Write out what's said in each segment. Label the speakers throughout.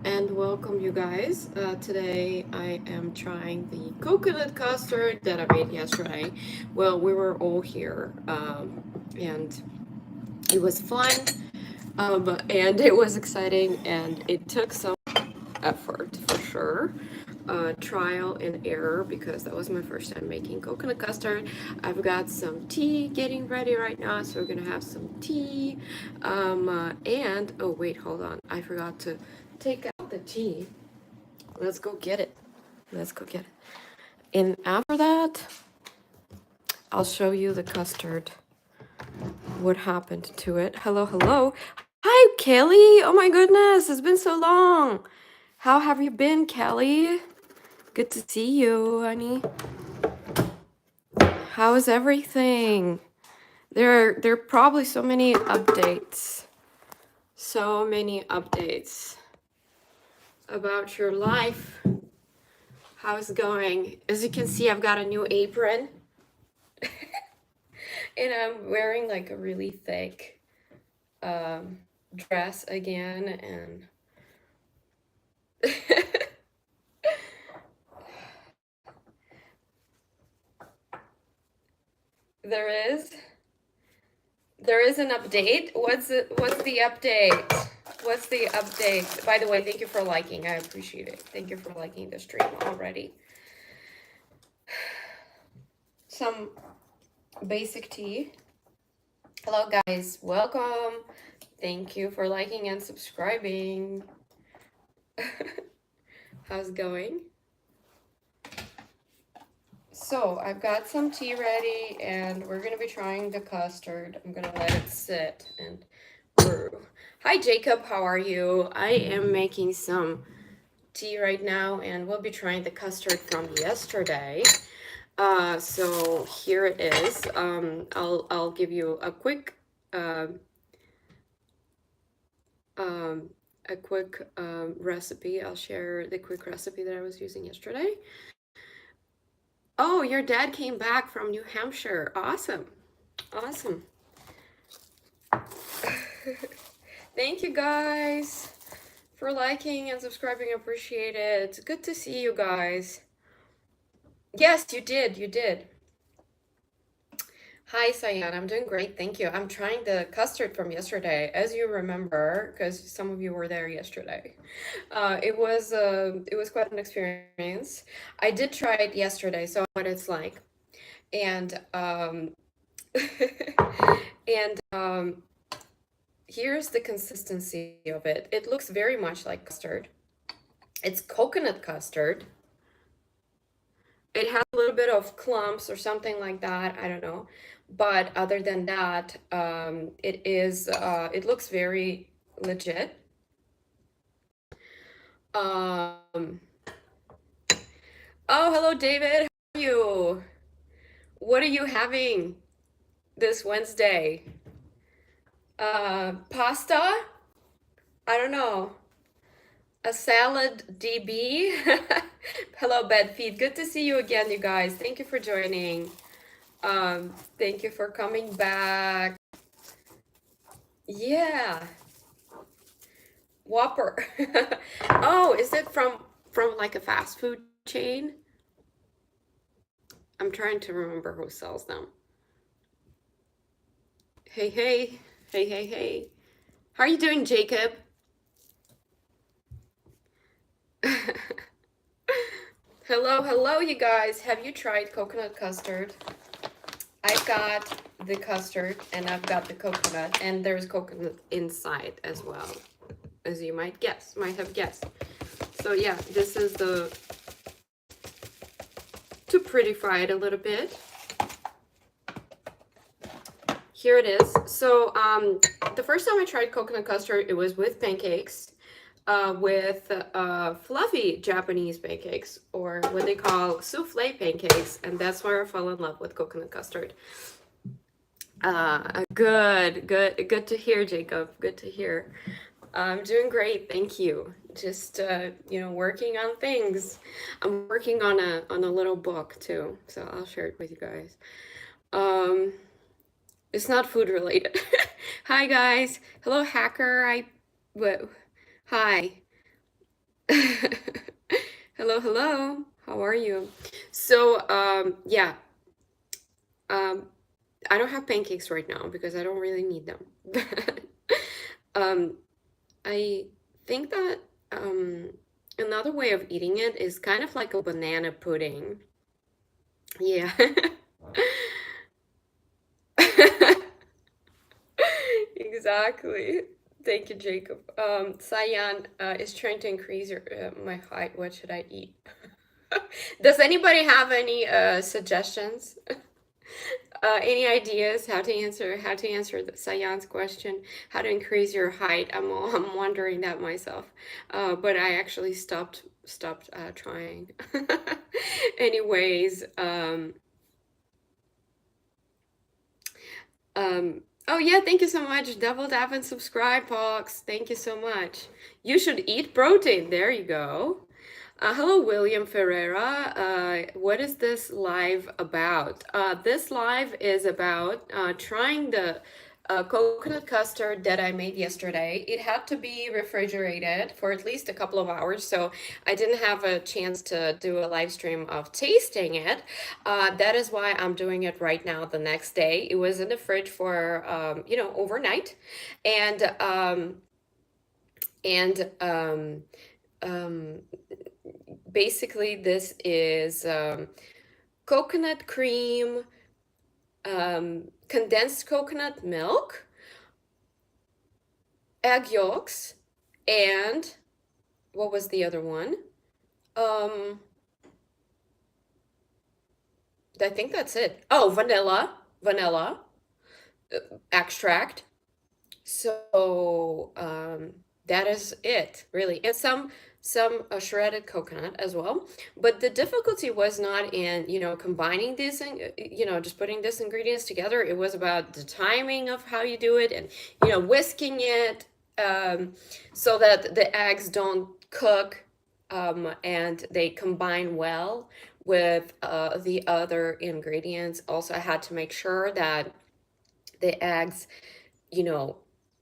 Speaker 1: and welcome you guys. Today I am trying the coconut custard that I made yesterday. Well, we were all here and it was fun and it was exciting and it took some effort for sure. Trial and error because that was my first time making coconut custard. I've got some tea getting ready right now, so we're gonna have some tea. And oh wait, hold on, I forgot to take out the tea. Let's go get it. Let's go get it. And after that, I'll show you the custard. What happened to it? Hello, hello. Hi, Kelly. Oh my goodness, it's been so long. How have you been, Kelly? Good to see you, honey. How is everything? There are probably so many updates. So many updates about your life. How's it going? As you can see, I've got a new apron. And I'm wearing like a really thick dress again, and there is an update. What's the update? What's the update? By the way, thank you for liking. I appreciate it. Thank you for liking the stream already. Some basic tea. Hello guys, welcome. Thank you for liking and subscribing. How's it going? So I've got some tea ready and we're gonna be trying the custard. I'm gonna let it sit and brew. Hi Jacob, how are you? I am making some tea right now and we'll be trying the custard from yesterday. So here it is. I'll give you a quick recipe. I'll share the quick recipe that I was using yesterday. Oh, your dad came back from New Hampshire. Awesome. Awesome. Thank you guys for liking and subscribing. I appreciate it. It's good to see you guys. Yes, you did. You did. Hi, Sayan. I'm doing great. Thank you. I'm trying the custard from yesterday, as you remember, because some of you were there yesterday. It was quite an experience. I did try it yesterday, so I know what it's like. And and here's the consistency of it. It looks very much like custard. It's coconut custard. It has a little bit of clumps or something like that. I don't know. But other than that, it looks very legit. Oh, hello, David. How are you? What are you having this Wednesday? Pasta? I don't know. A salad DB? Hello, Bedfeed. Good to see you again, you guys. Thank you for joining. Thank you for coming back. Yeah. Whopper. Oh, is it from like a fast food chain? I'm trying to remember who sells them. Hey, hey. Hey, hey, hey. How are you doing, Jacob? Hello, hello, you guys. Have you tried coconut custard? I've got the custard and I've got the coconut, and there's coconut inside as well, as you might have guessed. So yeah, this is to prettify it a little bit. Here it is. So the first time I tried coconut custard, it was with pancakes, with fluffy Japanese pancakes, or what they call souffle pancakes, and that's where I fell in love with coconut custard. Good to hear, Jacob. Good to hear. I'm doing great, thank you. Just working on things. I'm working on a little book too, so I'll share it with you guys. It's not food related. Hi guys. Hello, hacker. Hi. Hello, hello. How are you? So, yeah, um, I don't have pancakes right now because I don't really need them. But I think that um, another way of eating it is kind of like a banana pudding. Yeah. Exactly. Thank you, Jacob. Sayan is trying to increase my height. What should I eat? Does anybody have any suggestions? Any ideas how to answer the Sayan's question? How to increase your height? I'm wondering that myself, but I actually stopped trying. Anyways, um, oh yeah, thank you so much. Double tap and subscribe, Pox. Thank you so much. You should eat protein. There you go. Hello, William Ferreira. What is this live about? This live is about trying the coconut custard that I made yesterday. It had to be refrigerated for at least a couple of hours, so I didn't have a chance to do a live stream of tasting it. That is why I'm doing it right now the next day. It was in the fridge for, overnight. And, and, um, basically, this is coconut cream, condensed coconut milk, egg yolks, and what was the other one? Um, I think that's it. Oh, vanilla extract. So that is it, really, and some shredded coconut as well. But the difficulty was not in combining these and just putting these ingredients together. It was about the timing of how you do it, and whisking it so that the eggs don't cook and they combine well with the other ingredients. Also, I had to make sure that the eggs you know,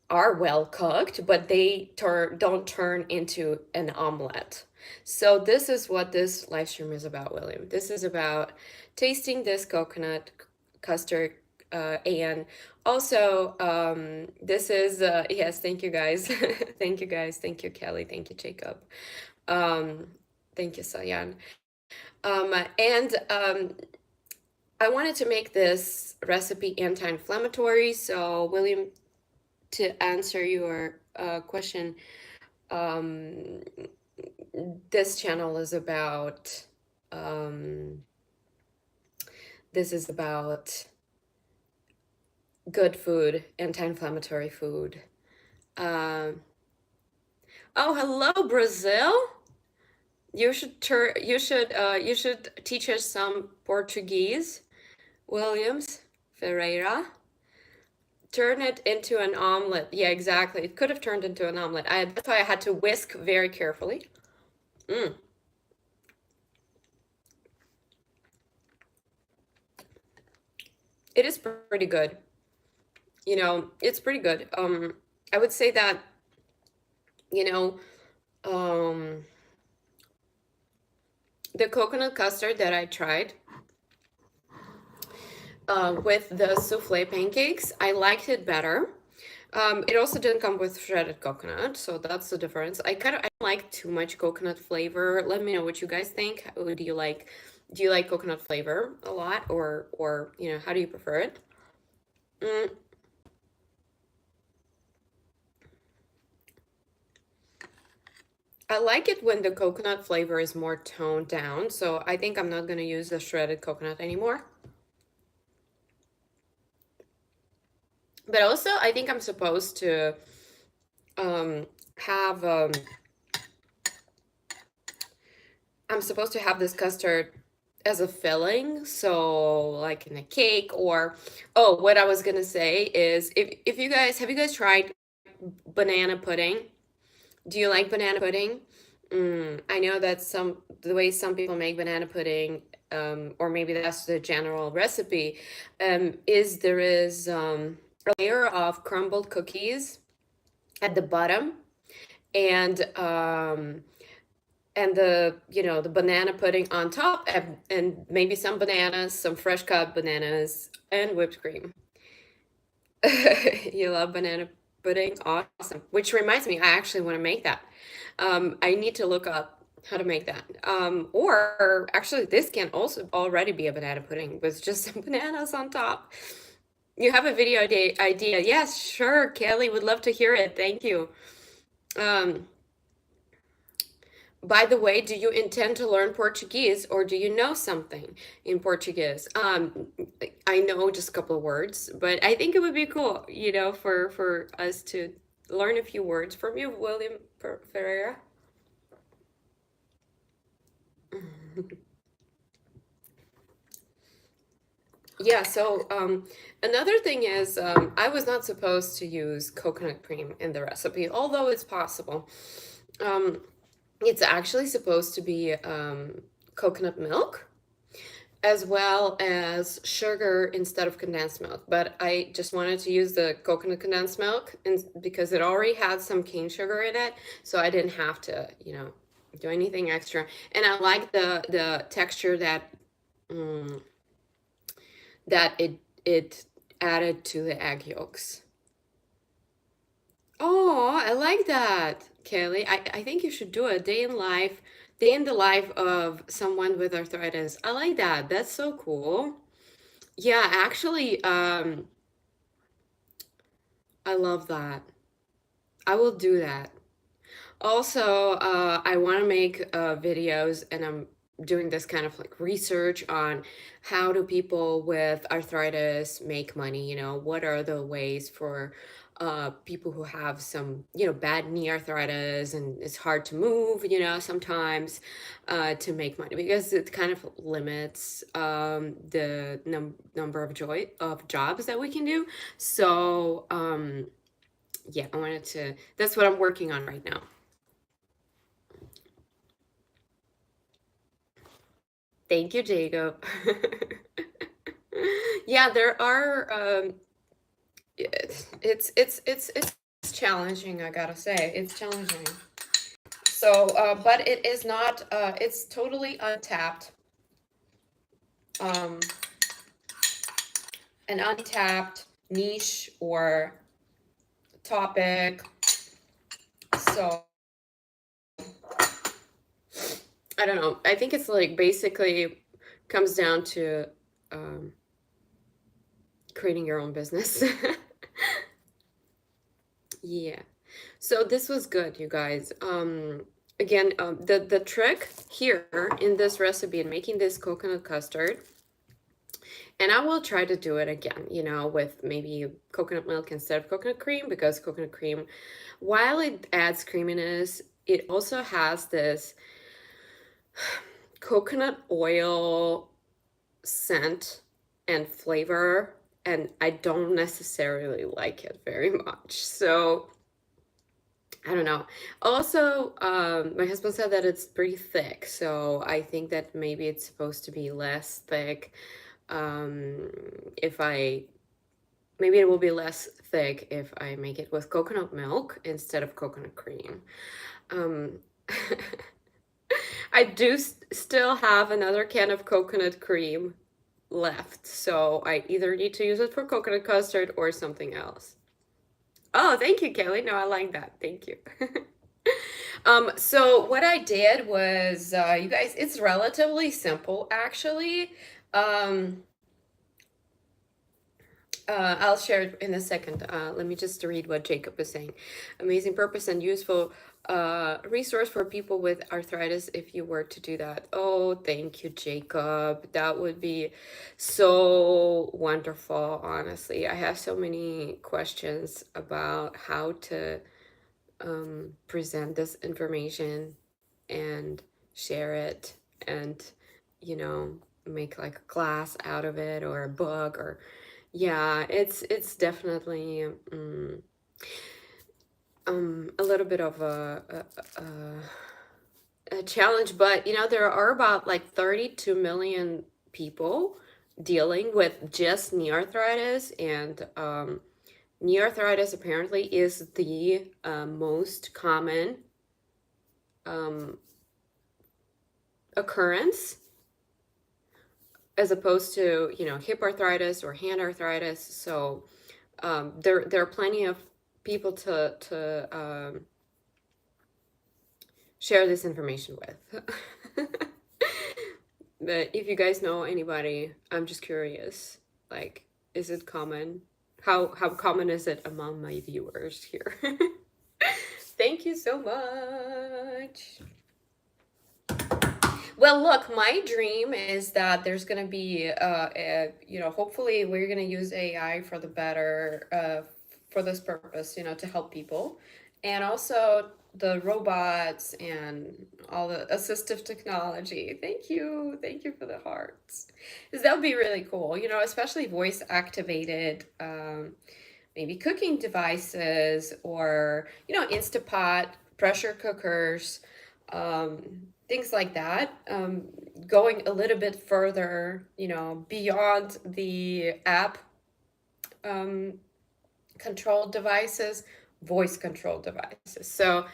Speaker 1: are well cooked, but they don't turn into an omelet. So this is what this live stream is about, William. This is about tasting this coconut custard, and also this is yes, thank you guys, thank you guys, thank you Kelly, thank you Jacob, um, thank you Sayan, and I wanted to make this recipe anti-inflammatory. So William, to answer your question, um, this channel is about um, this is about good food, anti-inflammatory food. Um, oh, hello, Brazil. You should teach us some Portuguese, Williams Ferreira. Turn it into an omelet. Yeah, exactly. It could have turned into an omelet. That's why I had to whisk very carefully. Mm. It is pretty good. It's pretty good. I would say that, you know, um, the coconut custard that I tried with the souffle pancakes, I liked it better. It also didn't come with shredded coconut, so that's the difference. I don't like too much coconut flavor. Let me know what you guys think. Do you like coconut flavor a lot, or how do you prefer it? Mm, I like it when the coconut flavor is more toned down, so I think I'm not gonna use the shredded coconut anymore. But also, I think I'm supposed to um, have I'm supposed to have this custard as a filling, so like in a cake or oh, what I was gonna say is if you guys have you guys tried banana pudding? Do you like banana pudding? I know that the way some people make banana pudding, or maybe that's the general recipe, is there is a layer of crumbled cookies at the bottom, and and the banana pudding on top, and maybe some bananas, some fresh cut bananas, and whipped cream. You love banana pudding? Awesome. Which reminds me, I actually want to make that. I need to look up how to make that. Or actually, this can also already be a banana pudding with just some bananas on top. You have a video idea? Yes, sure. Kelly would love to hear it. Thank you. Um, By the way, do you intend to learn Portuguese or do you know something in Portuguese? I know just a couple of words, but I think it would be cool, for us to learn a few words from you, William Ferreira. Yeah, so another thing is I was not supposed to use coconut cream in the recipe, although it's possible. Um, it's actually supposed to be coconut milk as well as sugar instead of condensed milk. But I just wanted to use the coconut condensed milk and because it already had some cane sugar in it, so I didn't have to, do anything extra. And I like the texture mm, that it added to the egg yolks. Oh, I like that, Kelly. I think you should do a day in the life of someone with arthritis. I like that. That's so cool. Yeah, actually, I love that. I will do that. Also, I want to make videos, and I'm doing this kind of like research on how do people with arthritis make money? What are the ways for people who have some, bad knee arthritis and it's hard to move, sometimes to make money because it kind of limits the number of jobs that we can do. So, yeah, that's what I'm working on right now. Thank you, Jacob. Yeah, there are it's challenging, I gotta say. It's challenging. So, but it is not it's totally untapped. Um an untapped niche or topic. So, I don't know. I think it's like basically comes down to um creating your own business. Yeah. So this was good, you guys. Again, the trick here in this recipe in making this coconut custard, and I will try to do it again, with maybe coconut milk instead of coconut cream, because coconut cream, while it adds creaminess, it also has this coconut oil scent and flavor, and I don't necessarily like it very much. So I don't know. Also, my husband said that it's pretty thick, so I think that maybe it's supposed to be less thick. Um, if I Maybe it will be less thick if I make it with coconut milk instead of coconut cream. Um, I do still have another can of coconut cream left, so I either need to use it for coconut custard or something else. Oh, thank you, Kelly. No, I like that. Thank you. So what I did was, you guys, it's relatively simple actually. Um, I'll share it in a second. Let me just read what Jacob is saying. Amazing purpose and useful resource for people with arthritis if you were to do that. Oh, thank you, Jacob. That would be so wonderful, honestly. I have so many questions about how to present this information and share it and, you know, make like a class out of it or a book or yeah, it's definitely a little bit of a challenge, but there are about like 32 million people dealing with just knee arthritis, and knee arthritis apparently is the most common occurrence as opposed to, hip arthritis or hand arthritis. So there are plenty of people to share this information with. But if you guys know anybody, I'm just curious. Like, is it common? How common is it among my viewers here? Thank you so much. Well, look, my dream is that there's going to be, hopefully we're going to use AI for the better, for this purpose, to help people. And also the robots and all the assistive technology. Thank you. Thank you for the hearts. Because that would be really cool, especially voice activated, maybe cooking devices or, Instapot, pressure cookers, things like that. Going a little bit further, beyond the app controlled devices, voice controlled devices. So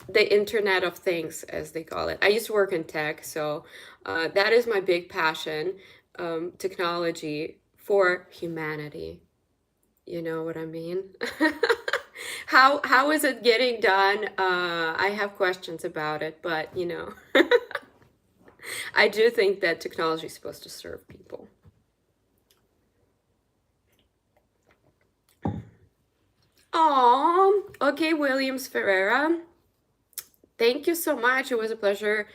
Speaker 1: the Internet of Things, as they call it. I used to work in tech, so that is my big passion, technology for humanity. You know what I mean? How is it getting done? I have questions about it, but I do think that technology is supposed to serve people. Oh, okay, Williams Ferreira. Thank you so much. It was a pleasure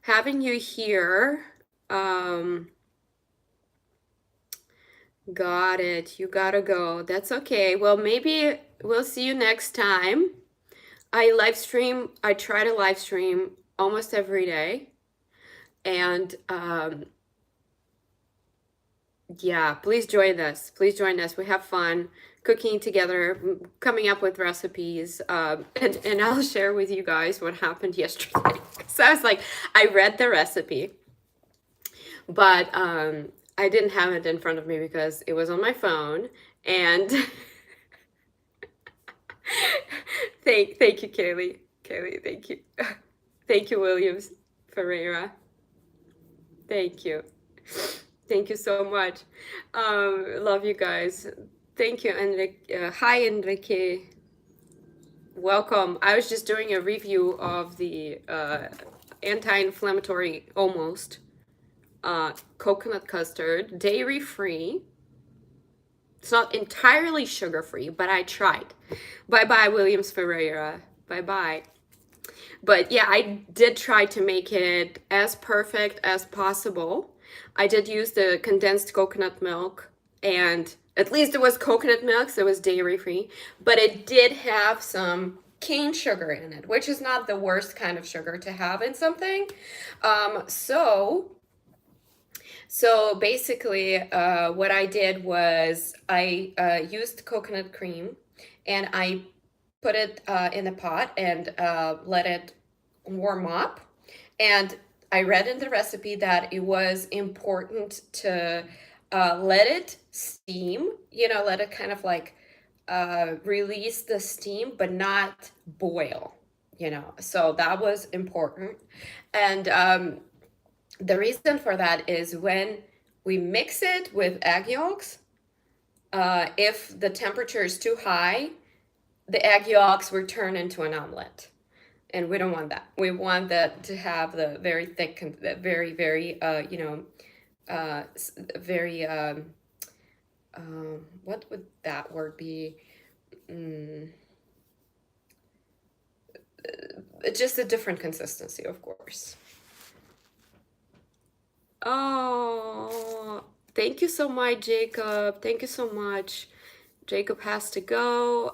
Speaker 1: having you here. Got it. You gotta go. That's okay. Well, maybe we'll see you next time. I try to live stream almost every day. And yeah, please join us. Please join us. We have fun cooking together, coming up with recipes. And I'll share with you guys what happened yesterday. So I was like, I read the recipe, but I didn't have it in front of me because it was on my phone. And thank you, Kaylee. Kaylee, thank you. Thank you, Williams Ferreira. Thank you. Thank you so much. Love you guys. Thank you, Enrique. Hi, Enrique. Welcome. I was just doing a review of the anti-inflammatory, almost, coconut custard, dairy-free. It's not entirely sugar-free, but I tried. Bye-bye, Williams Ferreira. Bye-bye. But yeah, I did try to make it as perfect as possible. I did use the condensed coconut milk, and at least it was coconut milk, so it was dairy-free, but it did have some cane sugar in it, which is not the worst kind of sugar to have in something. So basically, what I did was I used coconut cream, and I put it in a pot and let it warm up. And I read in the recipe that it was important to let it steam, let it kind of like release the steam, but not boil, So that was important. And the reason for that is when we mix it with egg yolks, if the temperature is too high, the egg yolks will turn into an omelet. And we don't want that. We want that to have the very thick, very, very, very, what would that word be? Just a different consistency, of course. Oh, thank you so much, Jacob. Thank you so much. Jacob has to go.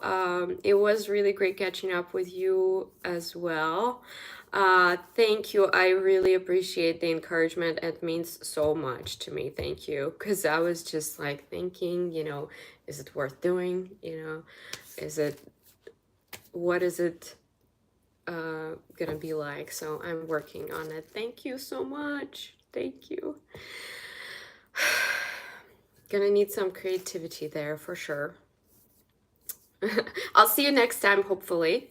Speaker 1: It was really great catching up with you as well. Thank you. I really appreciate the encouragement. It means so much to me. Thank you. Because I was just like thinking, is it worth doing? What is it gonna be like? So I'm working on it. Thank you so much. Thank you. Gonna need some creativity there for sure. I'll see you next time, hopefully.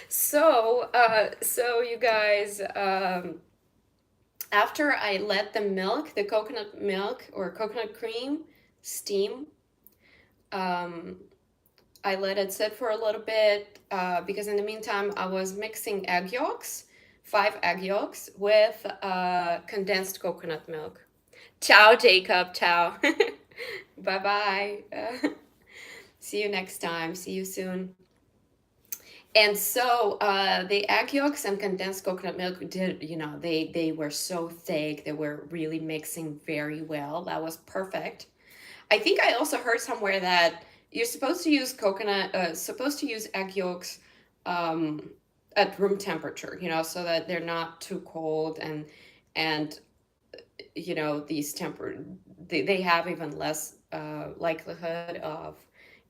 Speaker 1: So you guys, After I let the milk, the coconut milk or coconut cream steam, um, I let it sit for a little bit because in the meantime I was mixing egg yolks, 5 egg yolks with condensed coconut milk. Ciao, Jacob. Ciao. Bye bye. See you next time. See you soon. And so the egg yolks and condensed coconut milk did, they were so thick. They were really mixing very well. That was perfect. I think I also heard somewhere that you're supposed to use supposed to use egg yolks um, at room temperature, so that they're not too cold and these they have even less likelihood of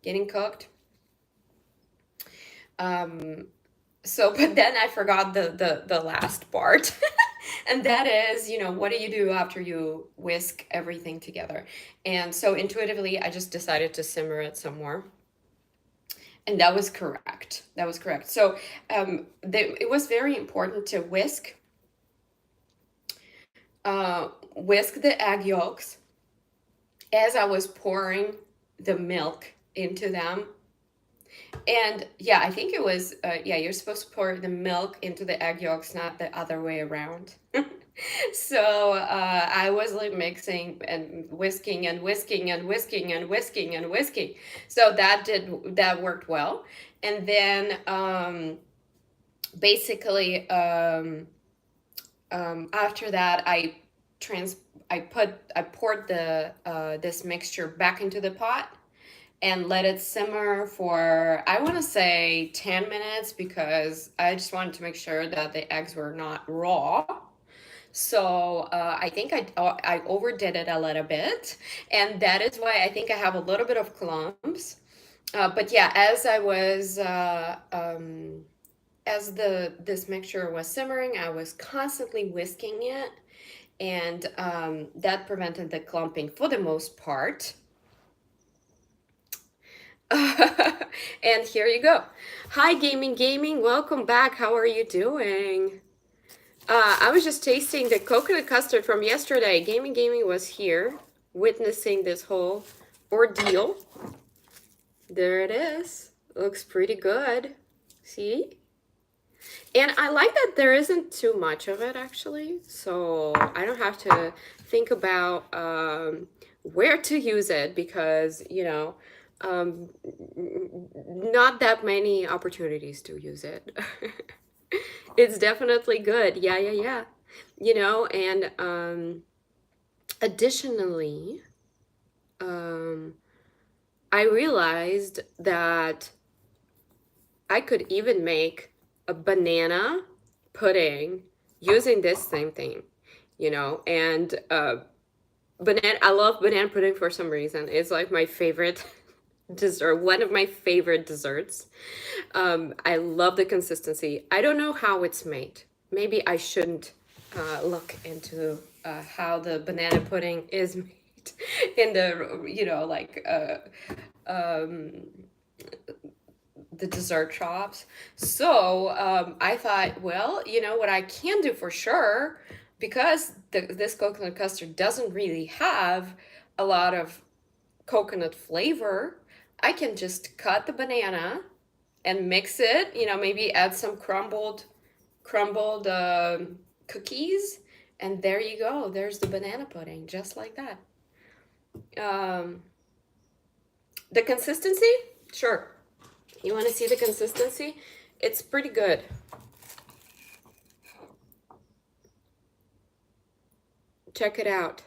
Speaker 1: getting cooked. Um, so, but then I forgot the last part. And that is, what do you do after you whisk everything together? And so intuitively, I just decided to simmer it some more. And that was correct. That was correct. So it was very important to whisk the egg yolks as I was pouring the milk into them. And yeah, I think it was, you're supposed to pour the milk into the egg yolks, not the other way around. So I was like mixing and whisking and whisking and whisking and whisking and whisking. So that worked well. And then basically after that, I poured the this mixture back into the pot and let it simmer for, I want to say 10 minutes because I just wanted to make sure that the eggs were not raw. So I think I overdid it a little bit, and that is why I think I have a little bit of clumps. But yeah, as this mixture was simmering, I was constantly whisking it, and that prevented the clumping for the most part. And here you go. Hi, Gaming. Welcome back. How are you doing? I was just tasting the coconut custard from yesterday. Gaming was here witnessing this whole ordeal. There it is. Looks pretty good. See? And I like that there isn't too much of it, actually. So I don't have to think about where to use it because, not that many opportunities to use it. It's definitely good. Yeah. And additionally, I realized that I could even make a banana pudding using this same thing, and I love banana pudding for some reason. It's like my favorite dessert, one of my favorite desserts. I love the consistency. I don't know how it's made. Maybe I shouldn't look into how the banana pudding is made in the dessert shops. So I thought, well, what I can do for sure, because this coconut custard doesn't really have a lot of coconut flavor, I can just cut the banana and mix it, maybe add some crumbled cookies, and there you go. There's the banana pudding, just like that. The consistency? Sure. You want to see the consistency? It's pretty good. Check it out.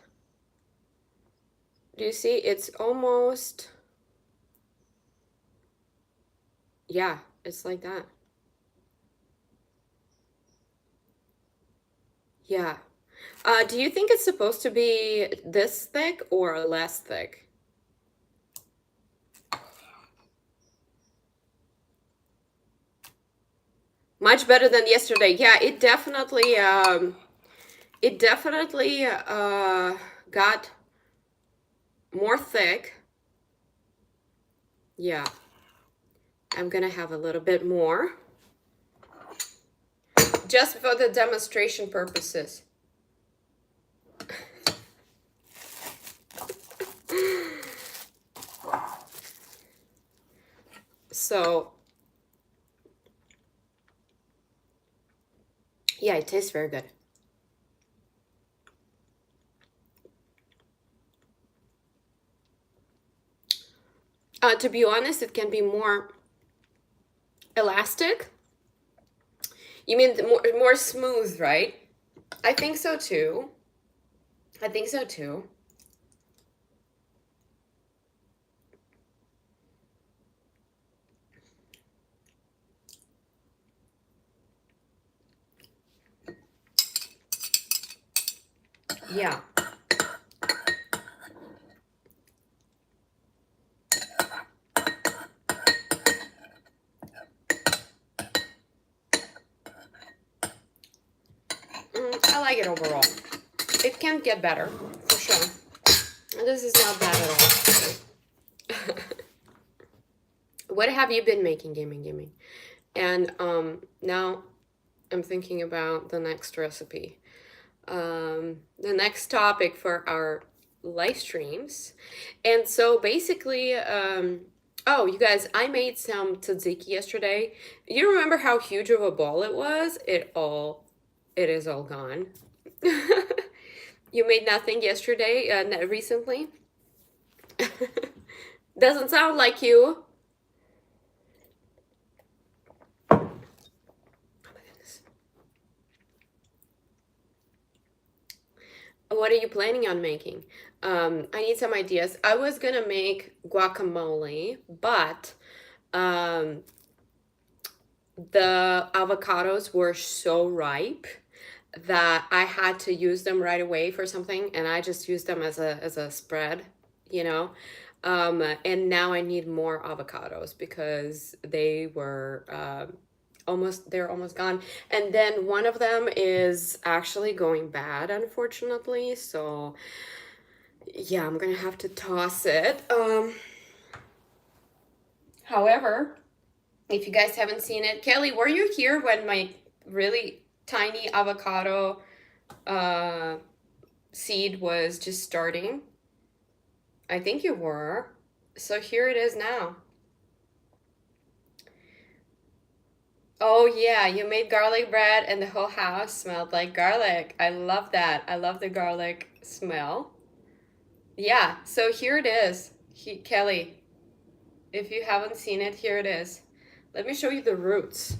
Speaker 1: Do you see? It's almost... Yeah, it's like that. Yeah. Do you think it's supposed to be this thick or less thick? Much better than yesterday. Yeah, it definitely got more thick. Yeah. I'm gonna have a little bit more. Just for the demonstration purposes. So yeah, it tastes very good. To be honest, it can be more elastic. You mean more smooth, right? I think so too. I think so too. Yeah. I like it overall. It can get better, for sure. This is not bad at all. What have you been making, gaming? And now I'm thinking about the next recipe. The next topic for our live streams. And so basically, oh, you guys, I made some tzatziki yesterday. You remember how huge of a ball it was? It is all gone. You made nothing yesterday, recently? Doesn't sound like you. Oh my goodness. What are you planning on making? I need some ideas. I was gonna make guacamole, but um, the avocados were so ripe that I had to use them right away for something, and I just used them as a spread, you know. And now I need more avocados because they're almost gone. And then one of them is actually going bad, unfortunately. So yeah, I'm gonna have to toss it. However, if you guys haven't seen it, Kelly, were you here when my really tiny avocado uh, seed was just starting? I think you were. So here it is now. Oh yeah, you made garlic bread and the whole house smelled like garlic. I love that. I love the garlic smell. Yeah, so here it is. Kelly, if you haven't seen it, here it is. Let me show you the roots.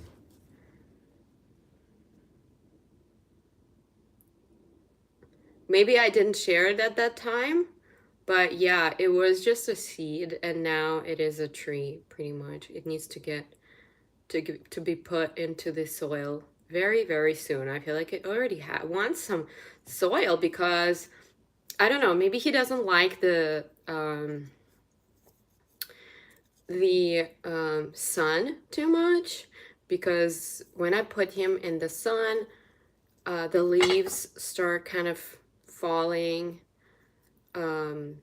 Speaker 1: Maybe I didn't share it at that time, but yeah, it was just a seed and now it is a tree pretty much. It needs to to be put into the soil very, very soon. I feel like it already wants some soil because I don't know, maybe he doesn't like the sun too much, because when I put him in the sun, the leaves start kind of falling, um,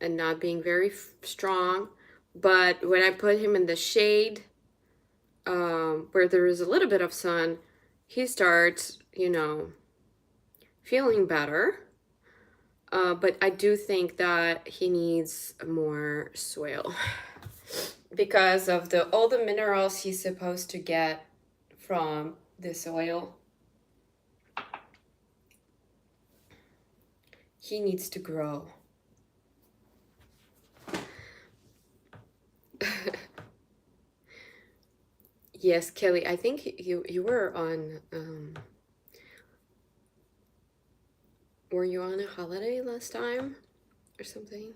Speaker 1: and not being very strong. But when I put him in the shade, where there is a little bit of sun, he starts, feeling better. But I do think that he needs more soil because of all the minerals he's supposed to get from the soil. He needs to grow. Yes, Kelly, I think you were on were you on a holiday last time or something?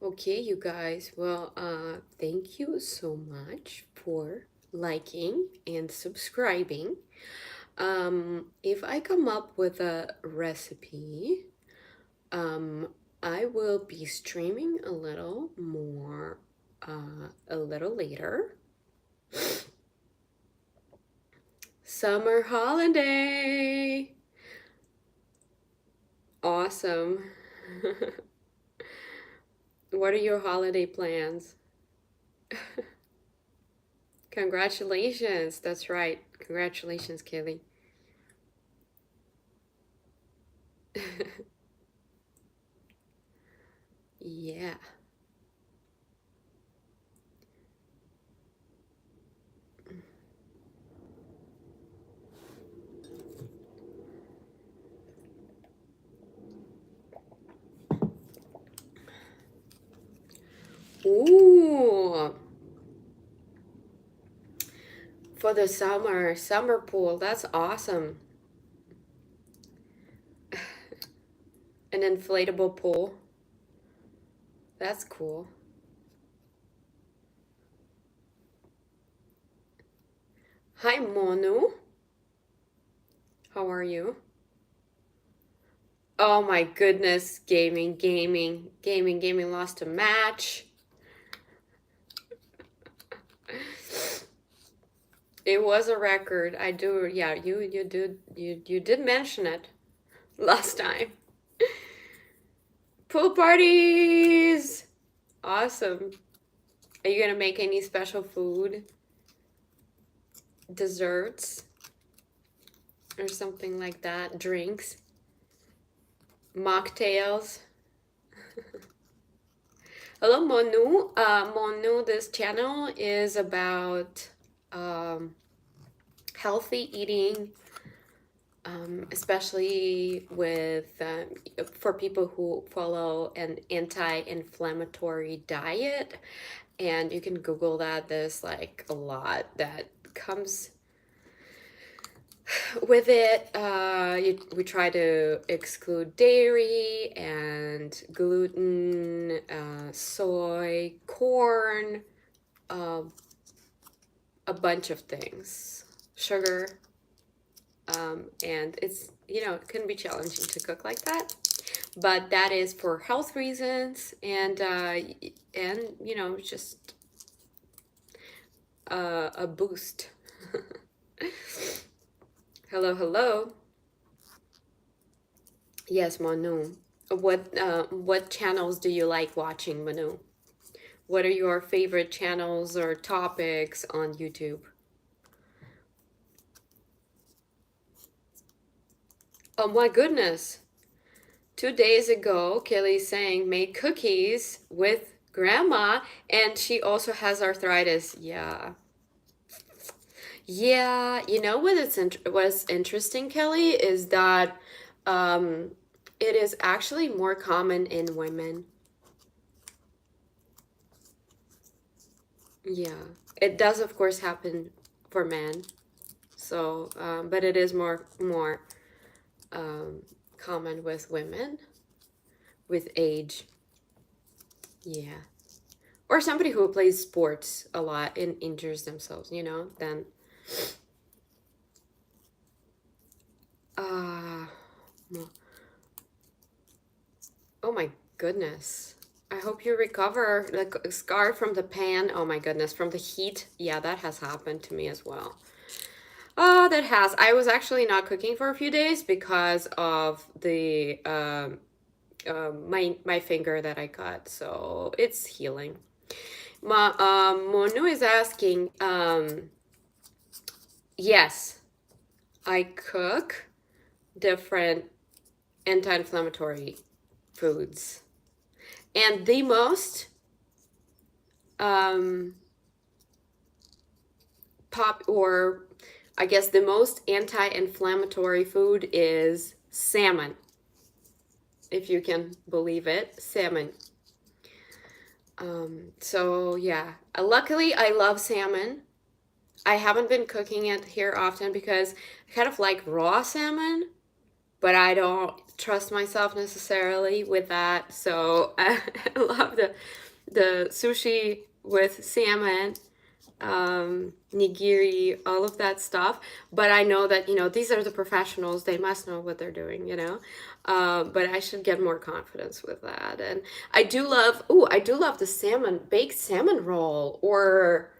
Speaker 1: Okay, you guys. Well, thank you so much for liking and subscribing. If I come up with a recipe, I will be streaming a little more, a little later. Summer holiday. Awesome. What are your holiday plans? Congratulations. That's right. Congratulations, Kelly. Yeah. Ooh, for the summer pool. That's awesome. An inflatable pool. That's cool. Hi, Monu. How are you? Oh my goodness, gaming lost a match. It was a record. I do, yeah, you did mention it last time. Pool parties! Awesome. Are you gonna make any special food? Desserts? Or something like that? Drinks? Mocktails? Hello, Monu. Monu, this channel is about um, healthy eating, especially with for people who follow an anti-inflammatory diet. And you can Google that. There's like a lot that comes with it. We try to exclude dairy and gluten, soy, corn, um, a bunch of things, sugar, and it can be challenging to cook like that, but that is for health reasons and just a boost. Hello, hello. Yes, Manu. What channels do you like watching, Manu? What are your favorite channels or topics on YouTube? Oh my goodness. 2 days ago, Kelly saying made cookies with grandma and she also has arthritis. Yeah. Yeah, what's interesting, Kelly, is that um, it is actually more common in women. Yeah, it does, of course, happen for men. So, but it is more um, common with women with age. Yeah, or somebody who plays sports a lot and injures themselves. Then uh, oh my goodness. I hope you recover. Like a scar from the pan. Oh my goodness, from the heat. Yeah, that has happened to me as well. Oh, that has. I was actually not cooking for a few days because of the my finger that I cut. So it's healing. Monu is asking. Yes, I cook different anti-inflammatory foods, and the most um, or I guess the most anti-inflammatory food is salmon, if you can believe it, salmon. So yeah, luckily I love salmon. I haven't been cooking it here often because I kind of like raw salmon, but I don't trust myself necessarily with that. So I love the sushi with salmon, nigiri, all of that stuff. But I know that, these are the professionals. They must know what they're doing. But I should get more confidence with that. And I do love the baked salmon roll or,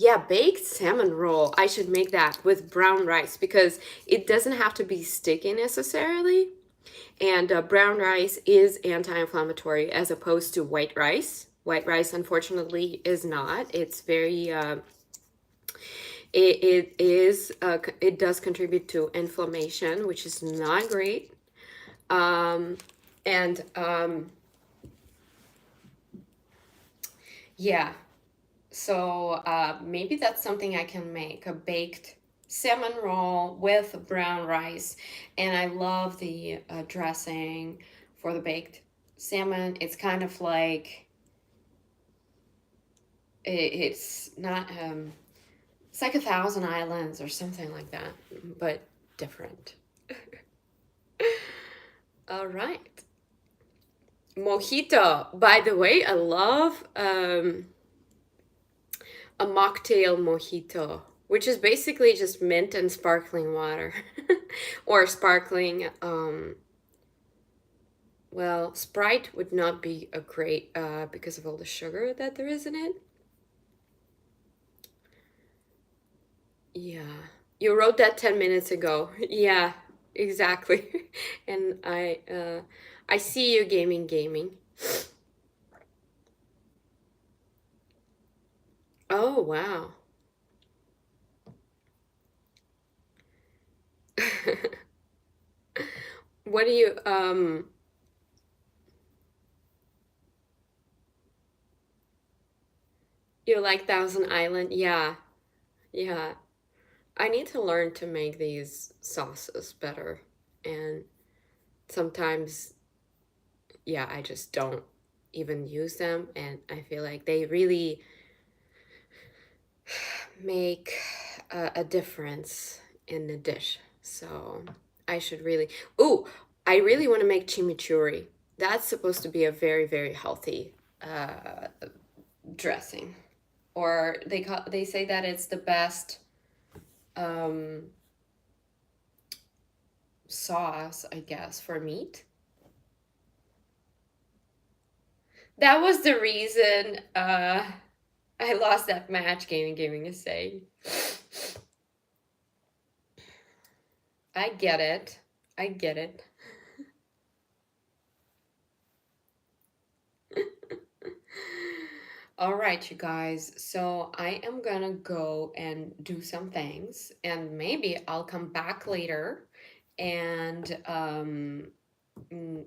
Speaker 1: yeah, baked salmon roll. I should make that with brown rice because it doesn't have to be sticky necessarily. And brown rice is anti-inflammatory as opposed to white rice. White rice, unfortunately, is not. It's very it does contribute to inflammation, which is not great. And Yeah. So maybe that's something I can make, a baked salmon roll with brown rice. And I love the dressing for the baked salmon. It's kind of like it's not it's like a Thousand Islands or something like that, but different. All right. Mojito. By the way, I love a mocktail mojito, which is basically just mint and sparkling water. Or sparkling, well, Sprite would not be a great, because of all the sugar that there is in it. Yeah. You wrote that 10 minutes ago. Yeah, exactly. And I see you gaming. Oh, wow. What do you like Thousand Island? Yeah, yeah. I need to learn to make these sauces better. And sometimes, yeah, I just don't even use them. And I feel like they really make a difference in the dish. So I should really, ooh, I really want to make chimichurri. That's supposed to be a very healthy dressing. Or they say that it's the best um, sauce, I guess, for meat. That was the reason I lost that match. Gaming is saying. I get it. I get it. All right, you guys. So I am gonna go and do some things, and maybe I'll come back later and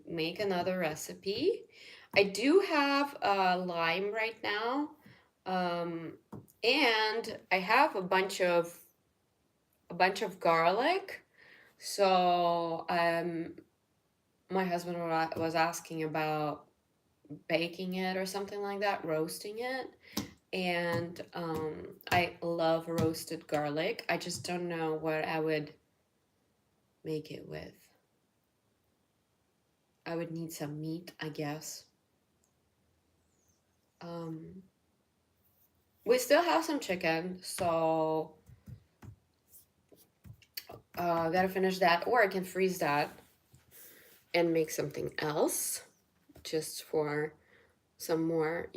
Speaker 1: make another recipe. I do have lime right now, um, and I have a bunch of garlic. So my husband was asking about baking it or something like that, roasting it. And I love roasted garlic. I just don't know what I would make it with. I would need some meat, I guess. Um, we still have some chicken, so gotta finish that, or I can freeze that and make something else just for some more,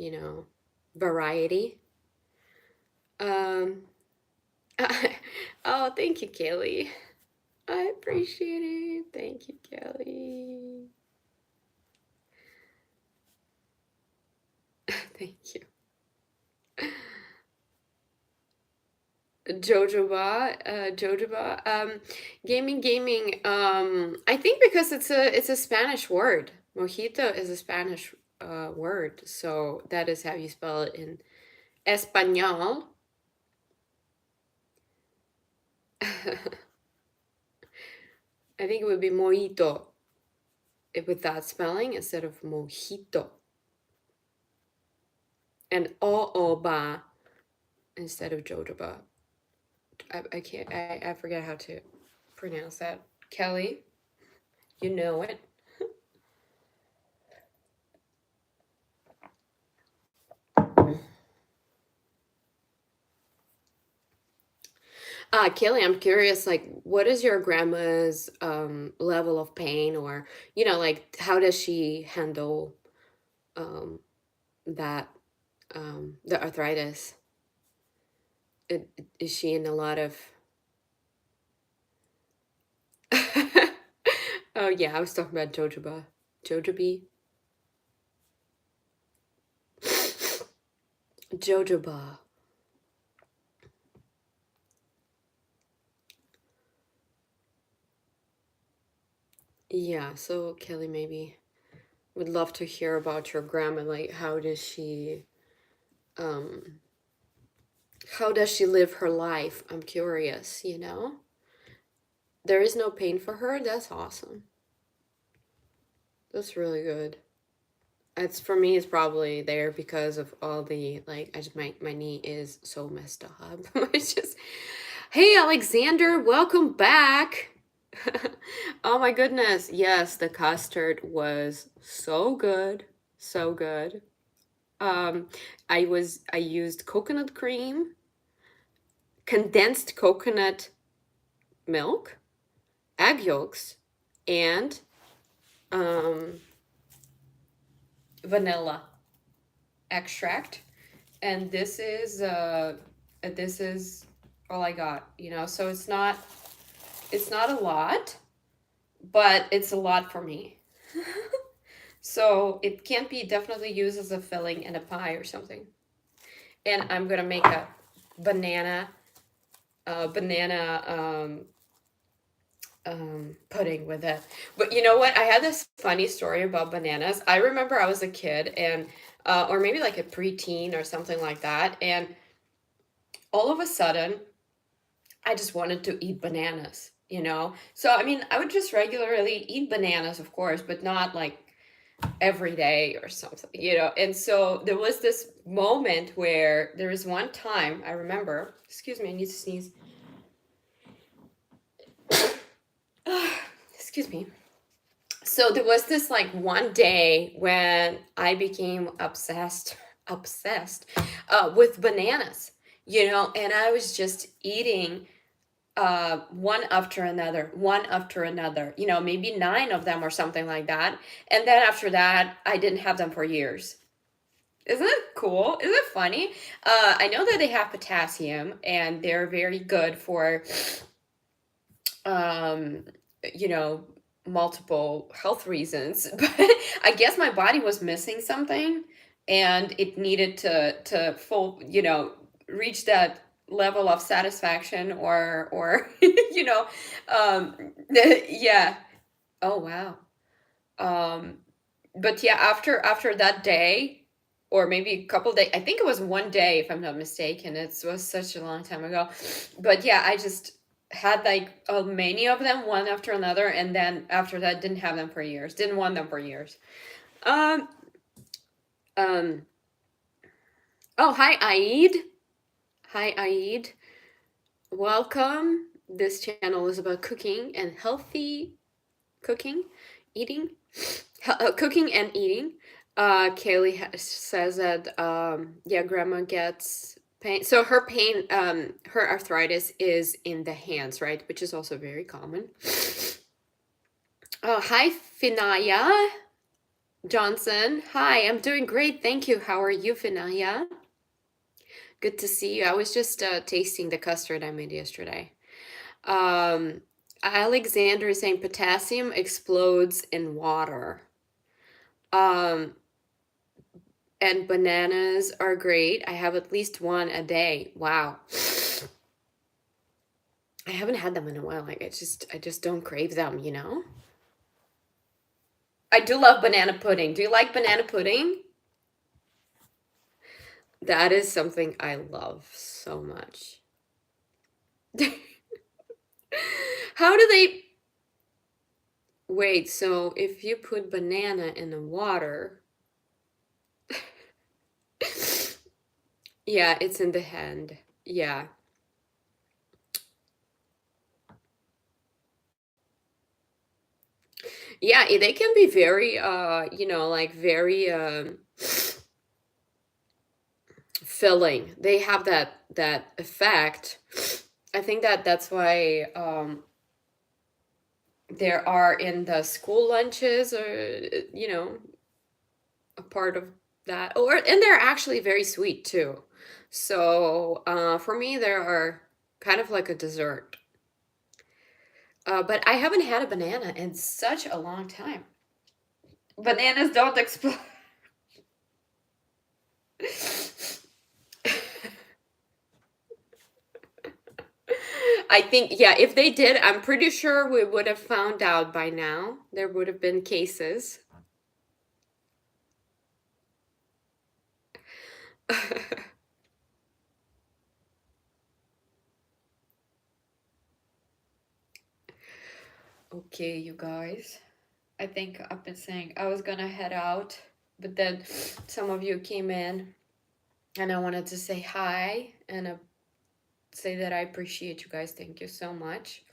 Speaker 1: variety. Um, oh, thank you, Kaylee. I appreciate it. Thank you, Kelly. Thank you. Jojoba, gaming. I think because it's a Spanish word. Mojito is a Spanish word, so that is how you spell it in Espanol. I think it would be mojito with that spelling instead of mojito, and ooba instead of jojoba. I can't. I forget how to pronounce that. Kelly, you know it. Kelly, I'm curious, like, what is your grandma's level of pain, or, like, how does she handle um that the arthritis? Is she in a lot of Oh yeah, I was talking about jojoba. Jojobi? Jojoba. Yeah, so Kelly, maybe would love to hear about your grandma. Like, how does she Um, how does she live her life? I'm curious, you know? There is no pain for her. That's awesome. That's really good. It's for me, it's probably there because of all the like I just my knee is so messed up. It's just hey Alexander, welcome back. Oh my goodness. Yes, the custard was so good. So good. Um I used coconut cream, condensed coconut milk, egg yolks, and um vanilla extract. And this is all I got, you know. So it's not a lot, but it's a lot for me. So it can't be definitely used as a filling in a pie or something. And I'm gonna make a banana banana pudding with it. But you know what? I had this funny story about bananas. I remember I was a kid and or maybe like a preteen or something like that, and all of a sudden I just wanted to eat bananas, you know? So, I mean, I would just regularly eat bananas, of course, but not like every day or something, you know? And so there was this moment where there was one time I remember, excuse me, I need to sneeze. Excuse me. So there was this like one day when I became obsessed with bananas, you know, and I was just eating one after another, one after another, you know, maybe nine of them or something like that. And then after that, I didn't have them for years. Isn't it cool? Isn't it funny? I know that they have potassium and they're very good for, um, you know, multiple health reasons, but I guess my body was missing something and it needed to full, you know, reach that level of satisfaction or you know, yeah. Oh wow. Um, but yeah, after that day, or maybe a couple days, I think it was one day if I'm not mistaken. It was such a long time ago. But yeah, I just had like many of them one after another, and then after that didn't have them for years. Didn't want them for years. Um um oh hi Aid. Hi Aid. Welcome. This channel is about cooking and healthy cooking, eating, cooking and eating. Kaylee says that yeah, grandma gets pain. So her pain, her arthritis is in the hands, right? Which is also very common. Oh, hi, Finaya Johnson. Hi, I'm doing great. Thank you. How are you, Finaya? Good to see you. I was just tasting the custard I made yesterday. Um, Alexander is saying potassium explodes in water. Um, and bananas are great. I have at least one a day. Wow. I haven't had them in a while. Like I just don't crave them, you know? I do love banana pudding. Do you like banana pudding? That is something I love so much. How do they wait, so if you put banana in the water, yeah, it's in the hand. Yeah. Yeah, they can be very you know, like very filling. They have that effect. I think that that's why there are in the school lunches or you know, a part of that. Or and they're actually very sweet too. So, for me there are kind of like a dessert. But I haven't had a banana in such a long time. Bananas don't explode. I think, yeah, if they did, I'm pretty sure we would have found out by now. There would have been cases. Okay, you guys. I think I've been saying I was gonna head out, but then some of you came in and I wanted to say hi and say that I appreciate you guys. Thank you so much.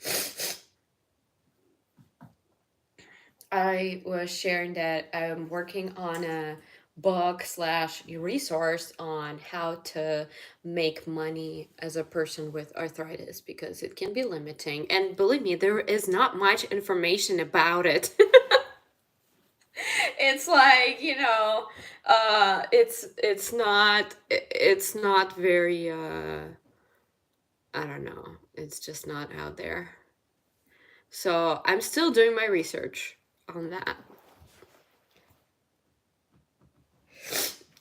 Speaker 1: I was sharing that I'm working on a book slash resource on how to make money as a person with arthritis because it can be limiting. And believe me, there is not much information about it. It's like, it's not very I don't know. It's just not out there. So I'm still doing my research on that.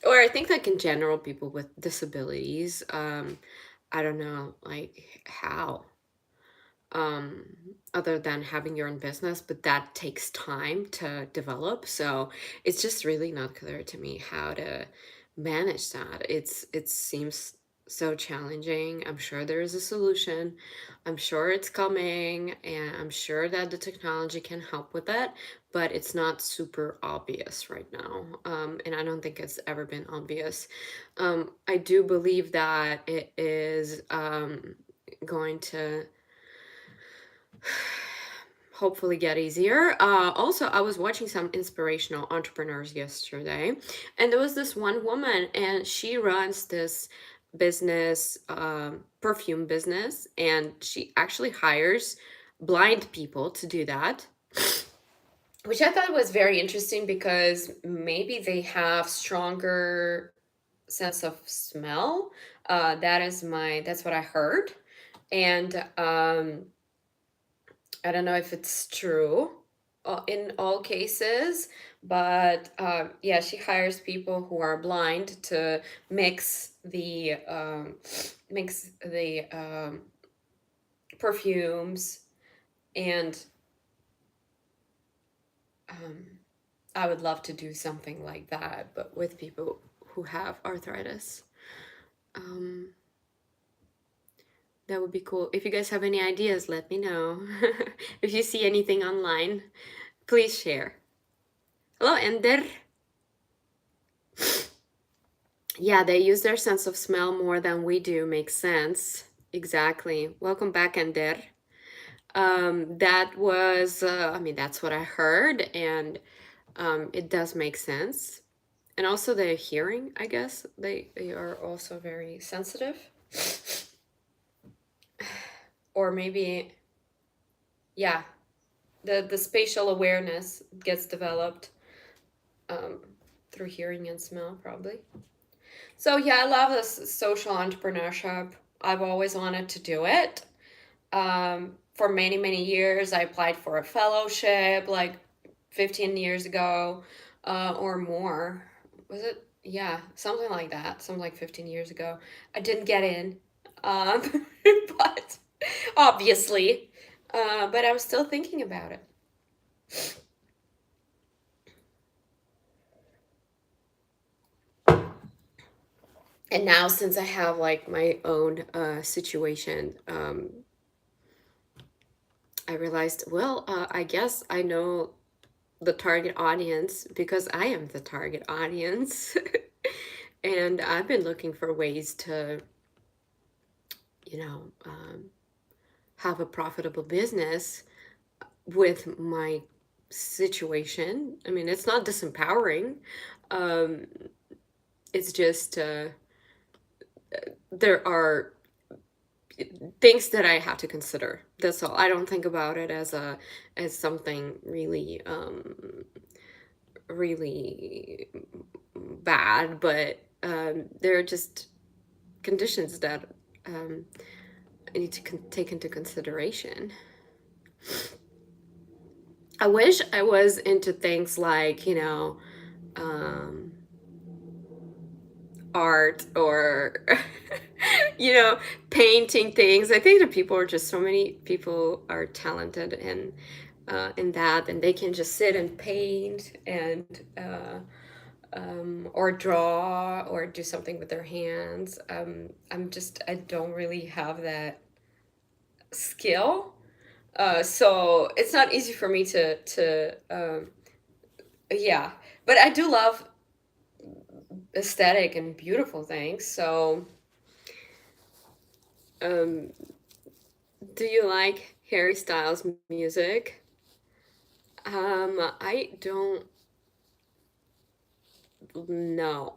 Speaker 1: Or I think like in general, people with disabilities, I don't know, like how, um, other than having your own business, but that takes time to develop. So it's just really not clear to me how to manage that. It seems so challenging. I'm sure there is a solution. I'm sure it's coming, and I'm sure that the technology can help with that, but it's not super obvious right now. And I don't think it's ever been obvious. I do believe that it is going to hopefully get easier. Also, I was watching some inspirational entrepreneurs yesterday, and there was this one woman, and she runs this business, perfume business, and she actually hires blind people to do that, which I thought was very interesting because maybe they have stronger sense of smell. That's what I heard, and I don't know if it's true in all cases, but yeah, she hires people who are blind to mix the perfumes, and um, I would love to do something like that, but with people who have arthritis. Um, that would be cool. If you guys have any ideas, let me know. If you see anything online, please share. Hello, Ender. Yeah, they use their sense of smell more than we do. Makes sense. Exactly. Welcome back, Ender. That was, I mean, that's what I heard, and it does make sense. And also their hearing, I guess, they are also very sensitive. Or maybe, yeah, the spatial awareness gets developed um, through hearing and smell, probably. So yeah, I love this social entrepreneurship. I've always wanted to do it. For many, many years, I applied for a fellowship like 15 years ago, or more. Was it? Yeah, something like that. Something like 15 years ago. I didn't get in, um, but obviously, but I'm still thinking about it. And now, since I have like my own situation, I realized, well, I guess I know the target audience because I am the target audience. And I've been looking for ways to, you know, have a profitable business with my situation. I mean, it's not disempowering. Um, it's just there are things that I have to consider. That's all. I don't think about it as something really bad, but there are just conditions that um, I need to take into consideration. I wish I was into things like, um, art or, you know, painting things. I think that people are just so many people are talented in that, and they can just sit and paint and or draw or do something with their hands. I don't really have that skill. So it's not easy for me to yeah, but I do love aesthetic and beautiful things. So, um, do you like Harry Styles music? I don't know.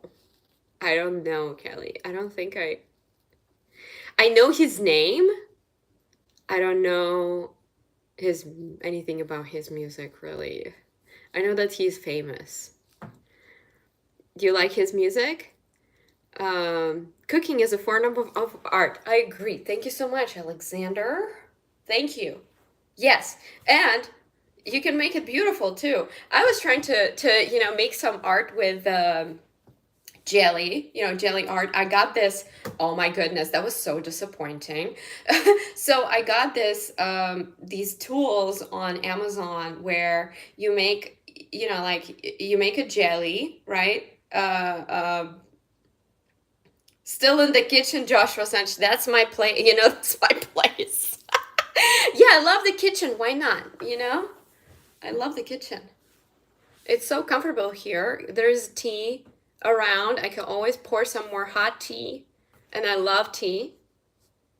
Speaker 1: I don't know, Kelly. I don't think I know his name. I don't know his anything about his music really. I know that he's famous. Do you like his music? Cooking is a form of art. I agree. Thank you so much, Alexander. Thank you. Yes, and you can make it beautiful too. I was trying to make some art with jelly, jelly art. I got this. Oh my goodness, that was so disappointing. So I got these tools on Amazon where you make, like you make a jelly, right? Still in the kitchen, Joshua Sanch. That's my place. That's my place. Yeah, I love the kitchen. Why not? I love the kitchen. It's so comfortable here. There's tea around. I can always pour some more hot tea. And I love tea.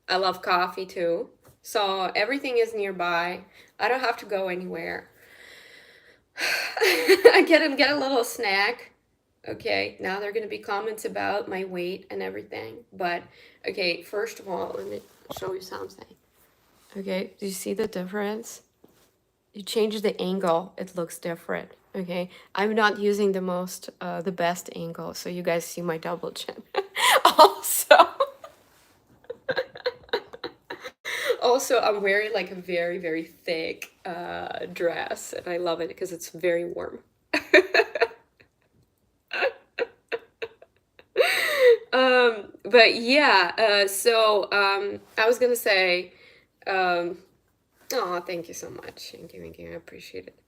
Speaker 1: I love coffee too. So everything is nearby. I don't have to go anywhere. I get a little snack. Okay, now there are going to be comments about my weight and everything. But okay, first of all, let me show you something. Okay, do you see the difference? You change the angle, it looks different. Okay, I'm not using the best angle, so you guys see my double chin. Also, also, I'm wearing like a very, very thick dress, and I love it because it's very warm. But yeah, I was gonna say, oh, thank you so much. Thank you, I appreciate it.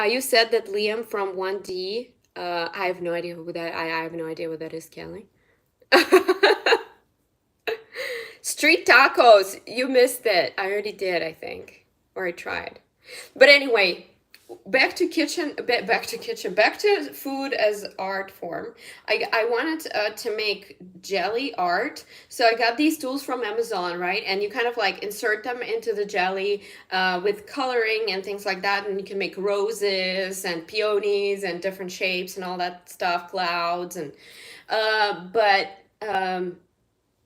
Speaker 1: You said that Liam from 1D. I have no idea who that. I have no idea what that is, Kelly. Street tacos. You missed it. I already did, I think, or I tried. But anyway, back to food as art form. I wanted to make jelly art, so I got these tools from Amazon, right? And you kind of like insert them into the jelly with coloring and things like that, and you can make roses and peonies and different shapes and all that stuff, clouds and but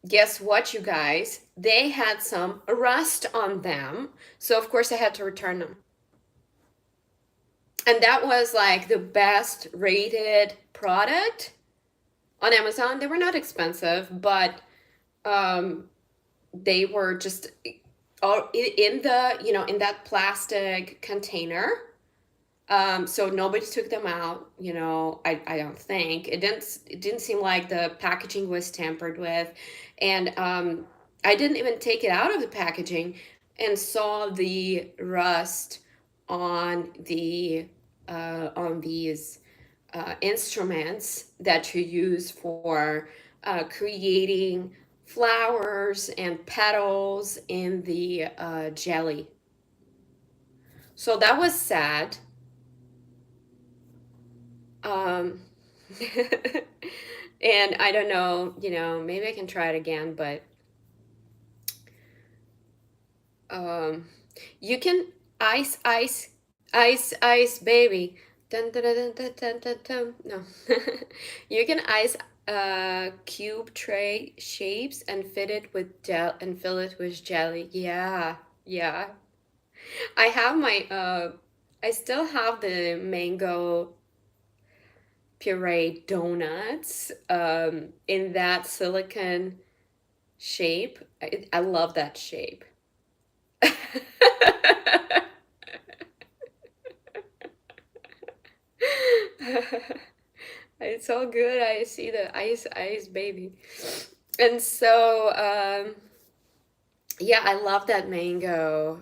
Speaker 1: guess what, you guys? They had some rust on them, so of course I had to return them. And that was like the best rated product on Amazon. They were not expensive, but um, they were just all in the in that plastic container. So nobody took them out. I don't think it didn't seem like the packaging was tampered with, and I didn't even take it out of the packaging and saw the rust on these instruments that you use for creating flowers and petals in the jelly. So that was sad. Um, and I don't know, maybe I can try it again, but um, you can ice, ice, ice, ice, baby. Dun, dun, dun, dun, dun, dun, dun. No. You can ice cube tray shapes and fit it with gel and fill it with jelly. Yeah, yeah. I have I still have the mango puree donuts in that silicone shape. I love that shape. It's all good. I see the ice baby. And so yeah, I love that mango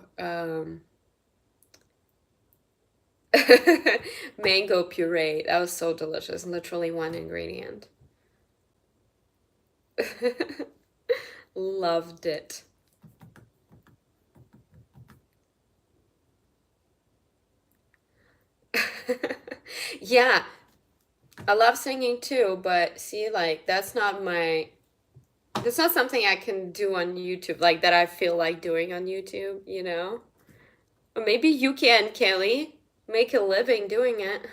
Speaker 1: mango puree. That was so delicious. Literally one ingredient. Loved it. Yeah, I love singing too, but see, like, that's not something I can do on YouTube, like that I feel like doing on YouTube, you know? Or maybe you can, Kelly. Make a living doing it.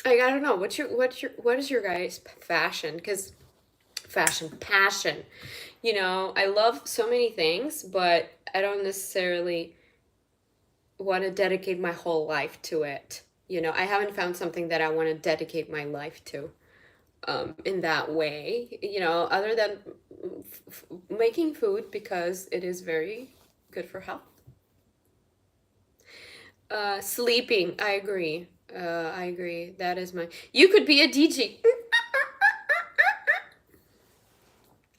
Speaker 1: Like, I don't know. What is your guys' fashion? Because fashion, passion. You know, I love so many things, but I don't necessarily want to dedicate my whole life to it. You know, I haven't found something that I want to dedicate my life to in that way, you know, other than making food because it is very good for health. Sleeping, I agree. I agree. That is my. You could be a DJ.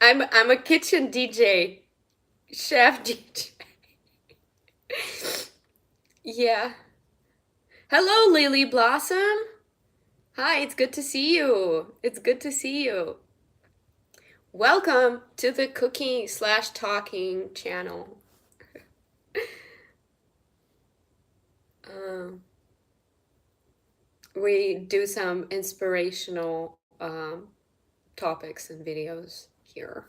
Speaker 1: I'm a kitchen DJ, chef DJ. Yeah. Hello, Lily Blossom. Hi, it's good to see you. It's good to see you. Welcome to the cooking slash talking channel. Um, we do some inspirational topics and videos here.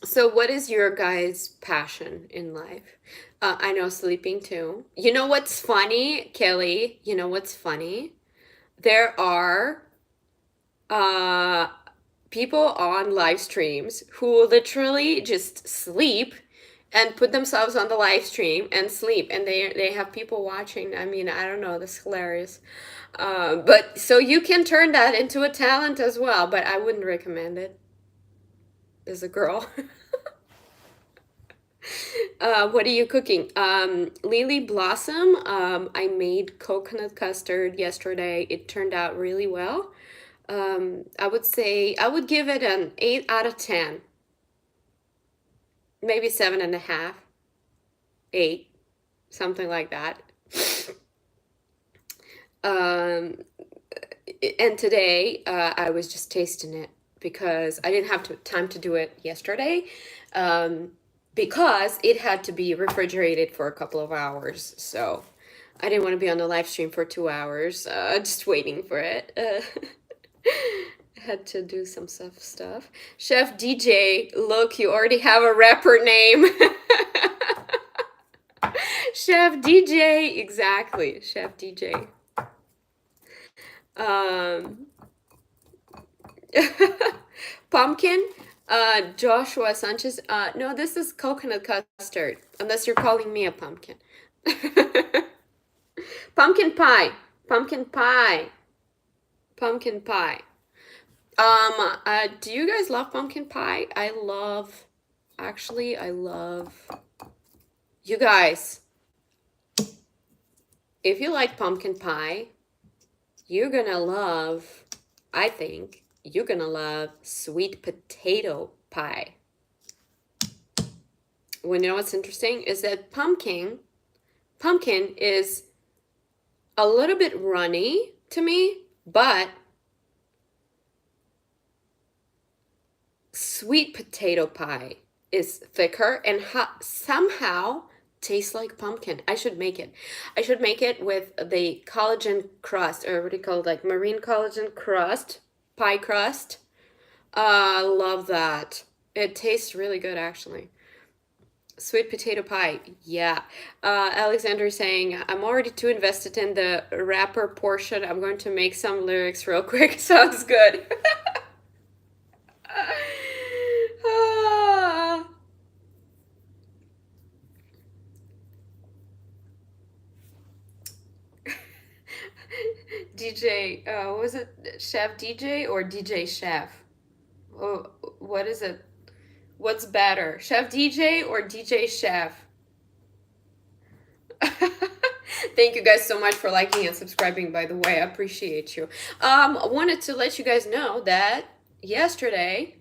Speaker 1: So, what is your guys' passion in life? I know sleeping too. You know what's funny, Kelly? You know what's funny? There are uh, people on live streams who literally just sleep and put themselves on the live stream and sleep, and they have people watching. I mean, I don't know, that's hilarious. But so you can turn that into a talent as well, but I wouldn't recommend it as a girl. What are you cooking? Lily Blossom, I made coconut custard yesterday. It turned out really well. I would say I would give it an 8 out of 10, maybe 7.5, 8, something like that. Um, and today I was just tasting it because I didn't have time to do it yesterday. Because it had to be refrigerated for a couple of hours. So I didn't want to be on the live stream for 2 hours, just waiting for it. Had to do some stuff. Chef DJ, look, you already have a rapper name. Chef DJ, exactly. Chef DJ. Um, Pumpkin, Joshua Sanchez. No, this is coconut custard, unless you're calling me a pumpkin. Pumpkin pie. Pumpkin pie. Pumpkin pie. Do you guys love pumpkin pie? I love, you guys, if you like pumpkin pie, you're gonna love, I think, you're gonna love sweet potato pie. Well, you know what's interesting is that pumpkin is a little bit runny to me, but sweet potato pie is thicker and somehow tastes like pumpkin. I should make it. I should make it with the collagen crust, or what do you call it, like marine collagen crust, pie crust. I love that. It tastes really good, actually. Sweet potato pie, yeah. Alexander saying, I'm already too invested in the rapper portion. I'm going to make some lyrics real quick. Sounds good. Ah. DJ, was it Chef DJ or DJ Chef? Oh, what is it? What's better, Chef DJ or DJ Chef? Thank you guys so much for liking and subscribing, by the way. I appreciate you. I wanted to let you guys know that yesterday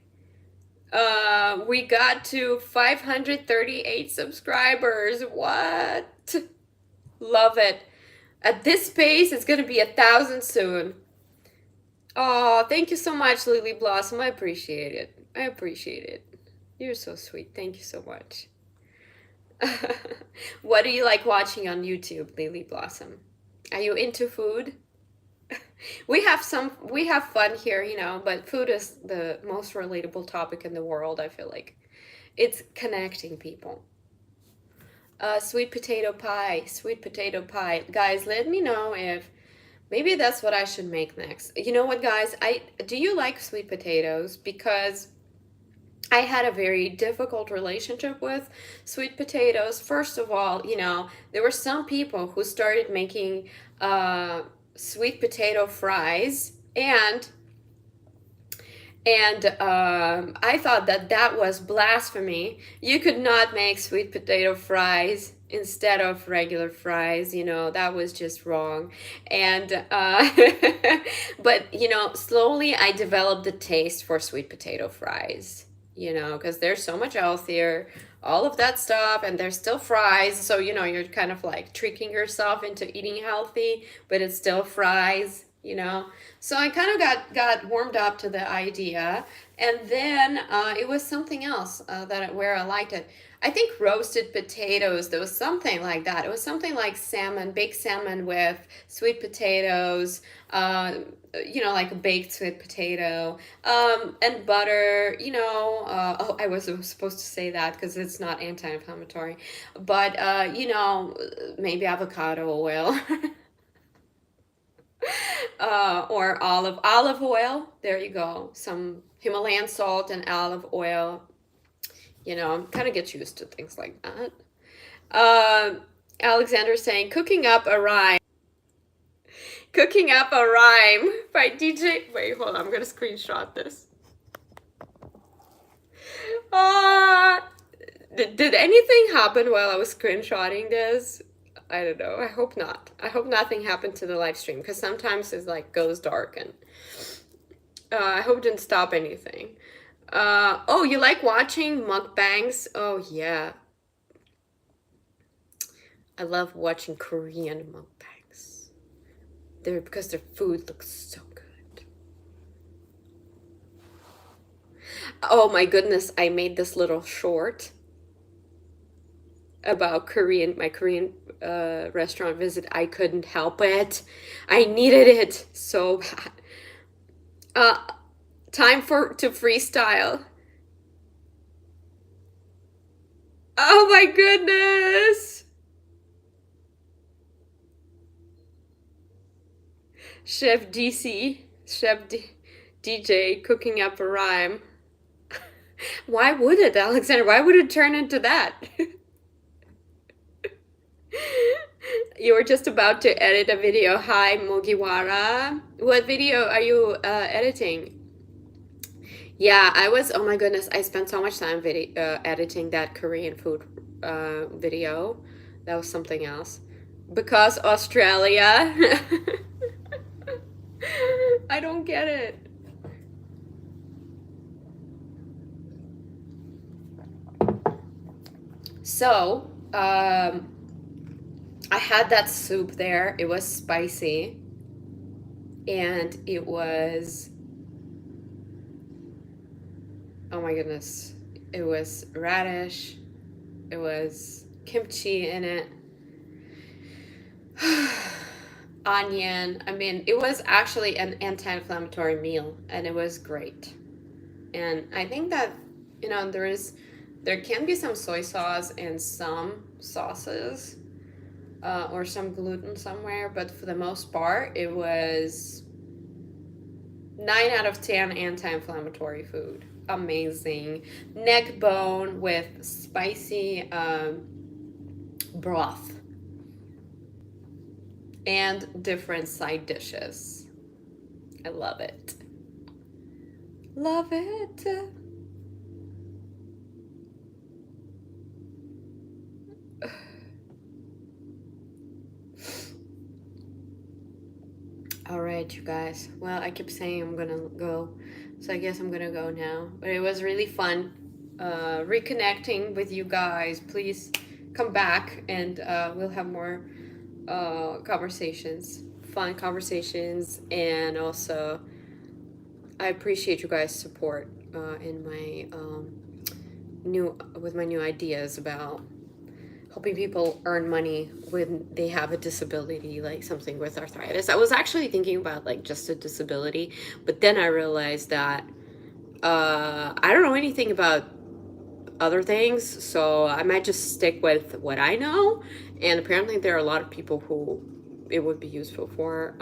Speaker 1: we got to 538 subscribers. What? Love it. At this pace, it's gonna be 1,000 soon. Oh, thank you so much, Lily Blossom. I appreciate it. I appreciate it. You're so sweet. Thank you so much. What do you like watching on YouTube, Lily Blossom? Are you into food? We have fun here, but food is the most relatable topic in the world, I feel like. It's connecting people. Sweet potato pie, sweet potato pie. Guys, let me know if maybe that's what I should make next. You know what, guys? I do you like sweet potatoes? Because I had a very difficult relationship with sweet potatoes. First of all, there were some people who started making sweet potato fries, and I thought that that was blasphemy. You could not make sweet potato fries instead of regular fries. That was just wrong. And but slowly I developed the taste for sweet potato fries. Because they're so much healthier, all of that stuff, and they're still fries. So you're kind of like tricking yourself into eating healthy, but it's still fries. So I kind of got warmed up to the idea, and then it was something else where I liked it. I think roasted potatoes. There was something like that. It was something like salmon, baked salmon with sweet potatoes. Like a baked sweet potato, and butter. Oh, I was supposed to say that because it's not anti-inflammatory, but maybe avocado oil. Or olive oil. There you go. Some Himalayan salt and olive oil. Kind of get used to things like that. Alexander saying, cooking up a rhyme. Cooking up a rhyme by DJ. Wait, hold on. I'm gonna screenshot this. Did anything happen while I was screenshotting this? I don't know. I hope not. I hope nothing happened to the live stream because sometimes it like goes dark, and I hope it didn't stop anything. Oh, you like watching mukbangs? Oh yeah, I love watching Korean mukbangs. Because their food looks so good. Oh my goodness, I made this little short about my Korean restaurant visit. I couldn't help it. I needed it so bad. Time to freestyle. Oh my goodness. Chef DJ cooking up a rhyme. Why would it, Alexander? Why would it turn into that? You were just about to edit a video. Hi, Mugiwara. What video are you editing? Yeah, oh my goodness, I spent so much time editing that Korean food video. That was something else. Because Australia. I don't get it. So, I had that soup there. It was spicy. And it was, oh my goodness. It was radish. It was kimchi in it. Onion. I mean, it was actually an anti-inflammatory meal, and it was great. And I think that, there can be some soy sauce in some sauces, or some gluten somewhere, but for the most part, it was 9 out of 10 anti-inflammatory food. Amazing. Neck bone with spicy broth and different side dishes. I love it. Love it. All right, you guys. Well, I keep saying I'm gonna go, so I guess I'm gonna go now. But it was really fun reconnecting with you guys. Please come back, and we'll have more conversations, fun conversations, and also I appreciate you guys' support in my new ideas about helping people earn money when they have a disability, like something with arthritis. I was actually thinking about like just a disability, but then I realized that I don't know anything about other things, so I might just stick with what I know. And apparently there are a lot of people who it would be useful for,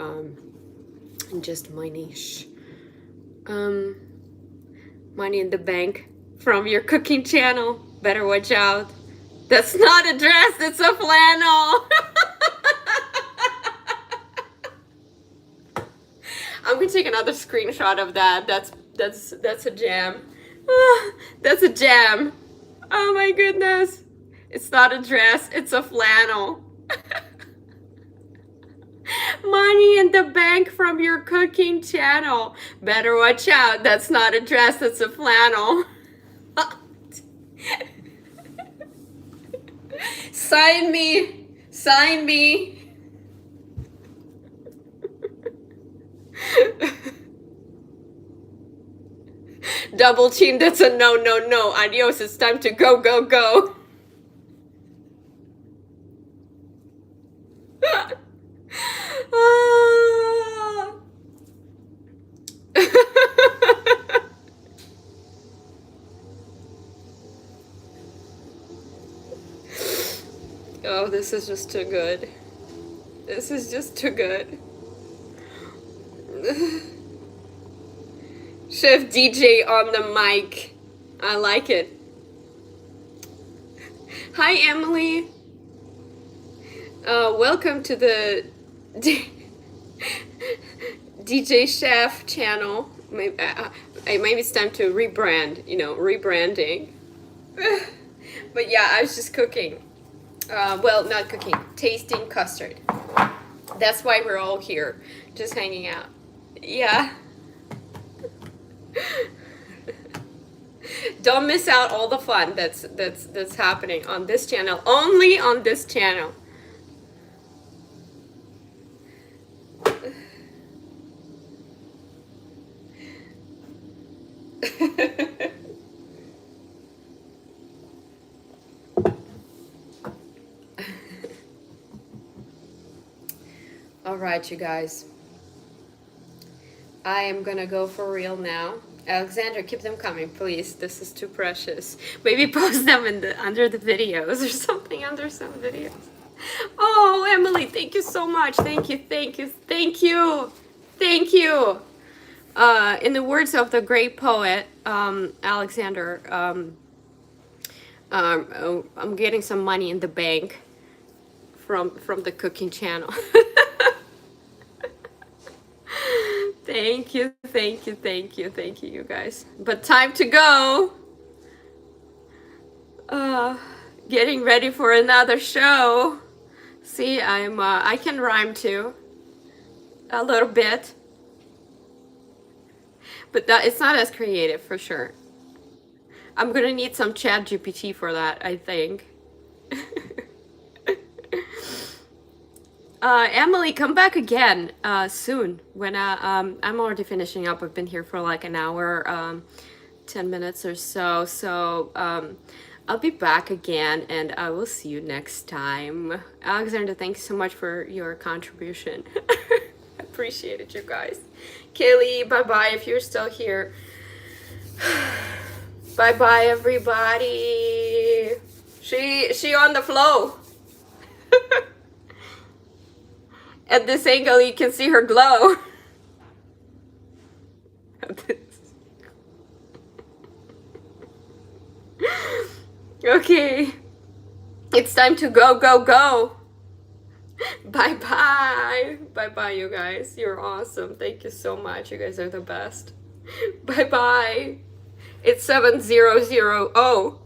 Speaker 1: just my niche. Money in the bank from your cooking channel. Better watch out. That's not a dress, it's a flannel. I'm gonna take another screenshot of that. That's a jam. That's a jam. Oh my goodness. It's not a dress, it's a flannel. Money in the bank from your cooking channel. Better watch out. That's not a dress, it's a flannel. Sign me. Sign me. Double chin, that's a no, no, no. Adios, it's time to go, go, go. Oh, this is just too good. This is just too good. Chef DJ on the mic. I like it. Hi, Emily. Welcome to the DJ Chef channel. Maybe it's time to rebrand, rebranding. But yeah, I was just cooking. Well, not cooking, tasting custard. That's why we're all here, just hanging out. Yeah. Don't miss out all the fun that's happening on this channel, only on this channel. All right, you guys. I am gonna go for real now. Alexander, keep them coming, please. This is too precious. Maybe post them under the videos or something, under some videos. Oh, Emily, thank you so much. Thank you, thank you, thank you, thank you. In the words of the great poet, Alexander, I'm getting some money in the bank from the cooking channel. Thank you, thank you, thank you, thank you, you guys. But time to go. Getting ready for another show. See, I can rhyme too, a little bit, but it's not as creative for sure. I'm gonna need some Chat GPT for that, I think. Emily, come back again soon when I'm already finishing up. I've been here for like an hour, 10 minutes or so. So I'll be back again and I will see you next time. Alexander, thanks so much for your contribution. Appreciate it, you guys. Kaylee, bye-bye if you're still here. Bye-bye, everybody. She on the flow. At this angle, you can see her glow. Okay. It's time to go, go, go. Bye-bye. Bye-bye, you guys. You're awesome. Thank you so much. You guys are the best. Bye-bye. It's 7:00.